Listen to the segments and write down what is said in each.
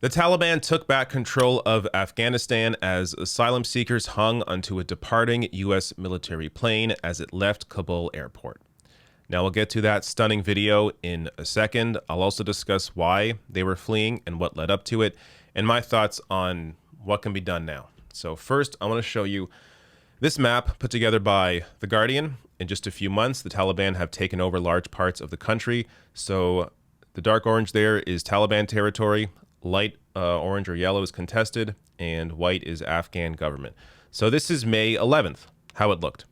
The Taliban took back control of Afghanistan as asylum seekers hung onto a departing U.S. military plane as it left Kabul airport. Now, we'll get to that stunning video in a second. I'll also discuss why they were fleeing and what led up to it, and my thoughts on what can be done now. So first, I want to show you this map put together by The Guardian. In just a few months, the Taliban have taken over large parts of the country. So the dark orange there is Taliban territory, light orange or yellow is contested, and white is Afghan government. So this is May 11th, how it looked.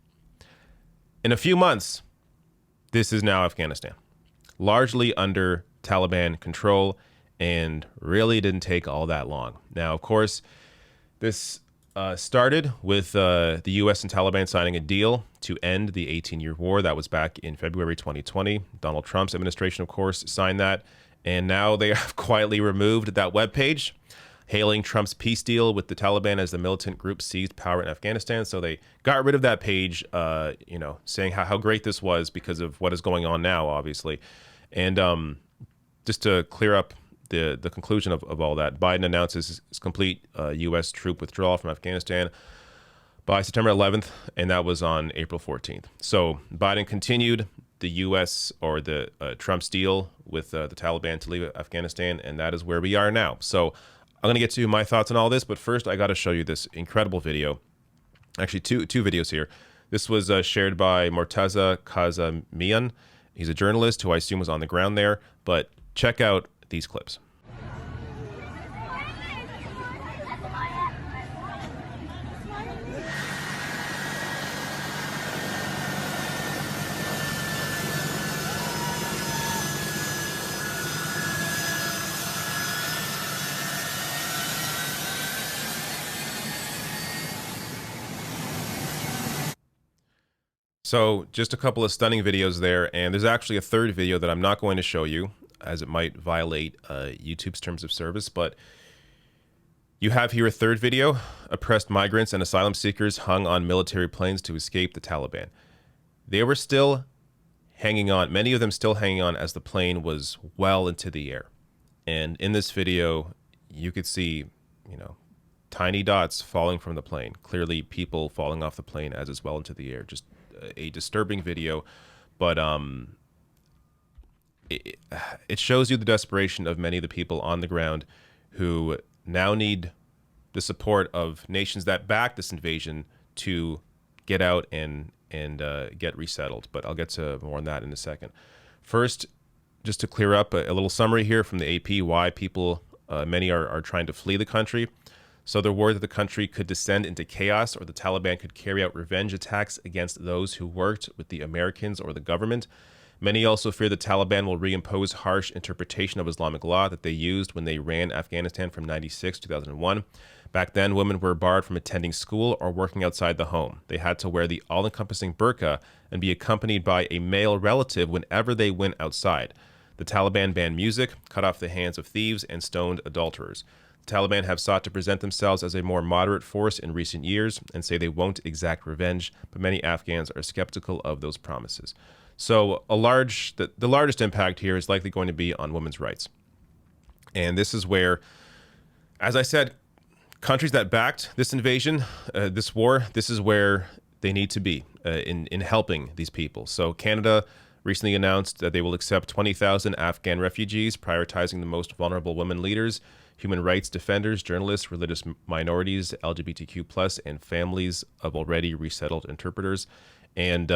In a few months, this is now Afghanistan, largely under Taliban control, and really didn't take all that long. Now, of course, this started with the U.S. and Taliban signing a deal to end the 18-year war. That was back in February 2020. Donald Trump's administration, of course, signed that. And now they have quietly removed that webpage, hailing Trump's peace deal with the Taliban as the militant group seized power in Afghanistan. So they got rid of that page, saying how great this was because of what is going on now, obviously. And just to clear up the conclusion of all that, Biden announces his complete U.S. troop withdrawal from Afghanistan by September 11th, and that was on April 14th. So Biden continued the U.S. or the Trump's deal with the Taliban to leave Afghanistan, and that is where we are now. So I'm going to get to my thoughts on all this, but first I got to show you this incredible video. Actually, two videos here. This was shared by Mortaza Kazamian. He's a journalist who I assume was on the ground there, but check out these clips. So just a couple of stunning videos there, and there's actually a third video that I'm not going to show you as it might violate YouTube's terms of service, but you have here a third video. Oppressed migrants and asylum seekers hung on military planes to escape the Taliban. They were still hanging on, many of them still hanging on as the plane was well into the air. And in this video, you could see, tiny dots falling from the plane, clearly people falling off the plane as it's well into the air. Just a disturbing video, but it shows you the desperation of many of the people on the ground who now need the support of nations that back this invasion to get out and get resettled. But I'll get to more on that in a second. First, just to clear up a little summary here from the AP, why people, many are trying to flee the country. So they're worried that the country could descend into chaos, or the Taliban could carry out revenge attacks against those who worked with the Americans or the government. Many also fear the Taliban will reimpose harsh interpretation of Islamic law that they used when they ran Afghanistan from 96 to 2001. Back then, women were barred from attending school or working outside the home. They had to wear the all-encompassing burqa and be accompanied by a male relative whenever they went outside. The Taliban banned music, cut off the hands of thieves, and stoned adulterers. The Taliban have sought to present themselves as a more moderate force in recent years and say they won't exact revenge, but many Afghans are skeptical of those promises. So the largest impact here is likely going to be on women's rights. And this is where, as I said, countries that backed this invasion, this war, this is where they need to be in helping these people. So Canada recently announced that they will accept 20,000 Afghan refugees, prioritizing the most vulnerable women leaders, human rights defenders, journalists, religious minorities, LGBTQ+, and families of already resettled interpreters. And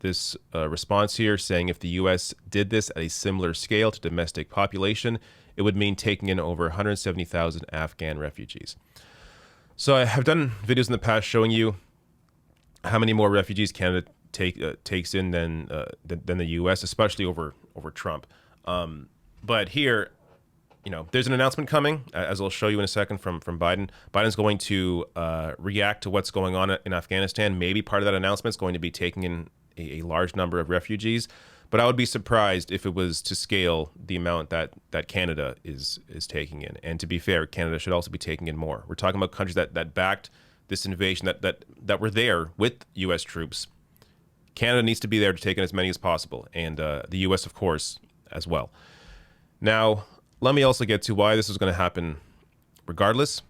this response here saying if the U.S. did this at a similar scale to domestic population, it would mean taking in over 170,000 Afghan refugees. So I have done videos in the past showing you how many more refugees Canada takes in than the U.S., especially over Trump. But here, there's an announcement coming, as I'll show you in a second, from Biden. Biden's going to react to what's going on in Afghanistan. Maybe part of that announcement is going to be taking in a large number of refugees, but I would be surprised if it was to scale the amount that Canada is taking in. And to be fair, Canada should also be taking in more. We're talking about countries that backed this invasion, that were there with U.S. troops. Canada needs to be there to take in as many as possible, and the U.S., of course, as well. Now, let me also get to why this is going to happen regardless.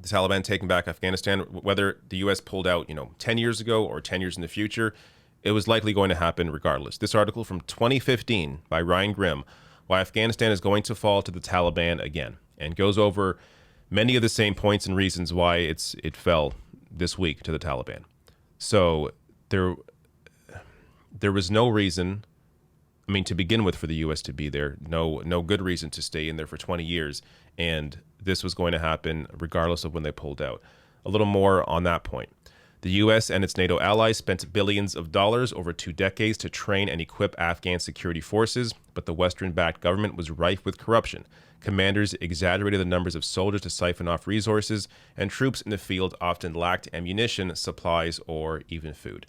The Taliban taking back Afghanistan, whether the U.S. pulled out, 10 years ago or 10 years in the future, it was likely going to happen regardless. This article from 2015 by Ryan Grimm, Why Afghanistan is Going to Fall to the Taliban Again, and goes over many of the same points and reasons why it fell this week to the Taliban. So there was no reason, to begin with, for the U.S. to be there. No good reason to stay in there for 20 years. And this was going to happen regardless of when they pulled out. A little more on that point. The U.S. and its NATO allies spent billions of dollars over 2 decades to train and equip Afghan security forces, but the Western-backed government was rife with corruption. Commanders exaggerated the numbers of soldiers to siphon off resources, and troops in the field often lacked ammunition, supplies, or even food.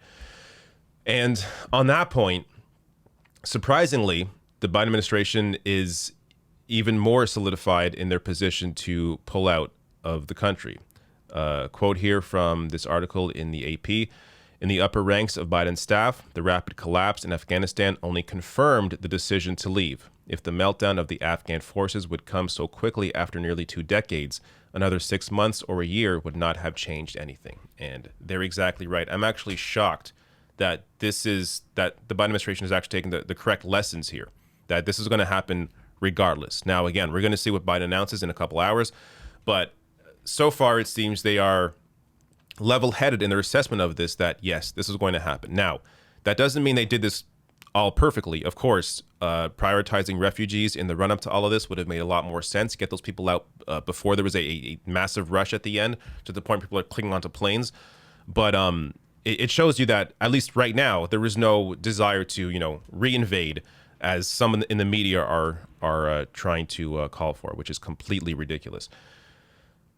And on that point, surprisingly, the Biden administration is even more solidified in their position to pull out of the country. Quote here from this article in the AP. In the upper ranks of Biden's staff, the rapid collapse in Afghanistan only confirmed the decision to leave. If the meltdown of the Afghan forces would come so quickly after nearly 2 decades, another 6 months or a year would not have changed anything. And they're exactly right. I'm actually shocked that the Biden administration is actually taking the correct lessons here, that this is going to happen regardless. Now, again, we're going to see what Biden announces in a couple hours, but so far it seems they are level-headed in their assessment of this, that yes, this is going to happen. Now, that doesn't mean they did this all perfectly. Of course, prioritizing refugees in the run-up to all of this would have made a lot more sense. Get those people out before there was a massive rush at the end, to the point people are clinging onto planes. But it shows you that, at least right now, there is no desire to, reinvade, as some in the media are trying to call for, which is completely ridiculous.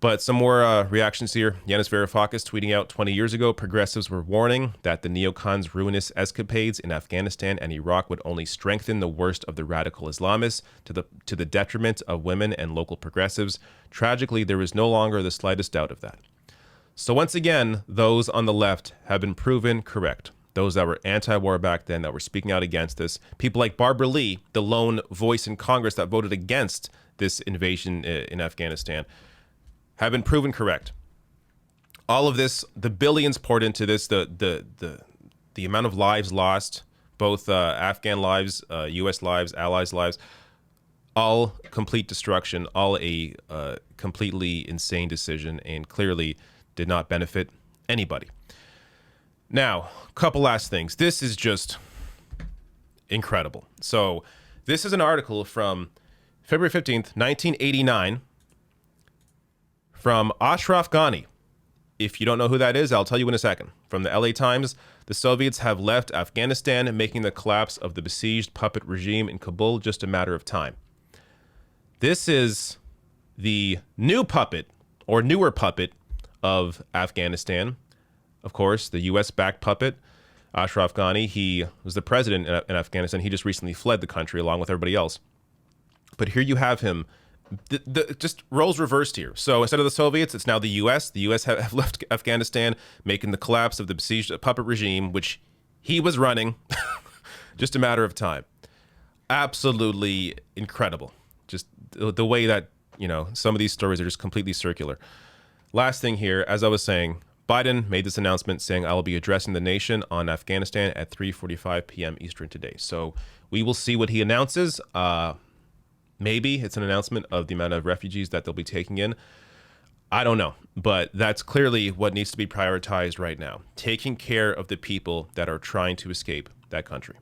But some more reactions here. Yanis Varoufakis tweeting out, 20 years ago, progressives were warning that the neocons' ruinous escapades in Afghanistan and Iraq would only strengthen the worst of the radical Islamists to the detriment of women and local progressives. Tragically, there is no longer the slightest doubt of that. So once again, those on the left have been proven correct. Those that were anti-war back then, that were speaking out against this. People like Barbara Lee, the lone voice in Congress that voted against this invasion in Afghanistan, have been proven correct. All of this, the billions poured into this, the amount of lives lost, both Afghan lives, U.S. lives, allies' lives, all complete destruction, all a completely insane decision, and clearly did not benefit anybody. Now, a couple last things. This is just incredible. So this is an article from February 15th, 1989, from Ashraf Ghani. If you don't know who that is, I'll tell you in a second. From the LA Times, the Soviets have left Afghanistan, making the collapse of the besieged puppet regime in Kabul just a matter of time. This is the new puppet, or newer puppet, of Afghanistan. Of course, the U.S.-backed puppet, Ashraf Ghani. He was the president in Afghanistan. He just recently fled the country along with everybody else. But here you have him. Just roles reversed here. So instead of the Soviets, it's now the U.S. The U.S. have left Afghanistan, making the collapse of the besieged puppet regime, which he was running, just a matter of time. Absolutely incredible. Just the way that, some of these stories are just completely circular. Last thing here, as I was saying, Biden made this announcement saying, I will be addressing the nation on Afghanistan at 3:45 p.m. Eastern today. So we will see what he announces. Maybe it's an announcement of the amount of refugees that they'll be taking in. I don't know, but that's clearly what needs to be prioritized right now, taking care of the people that are trying to escape that country.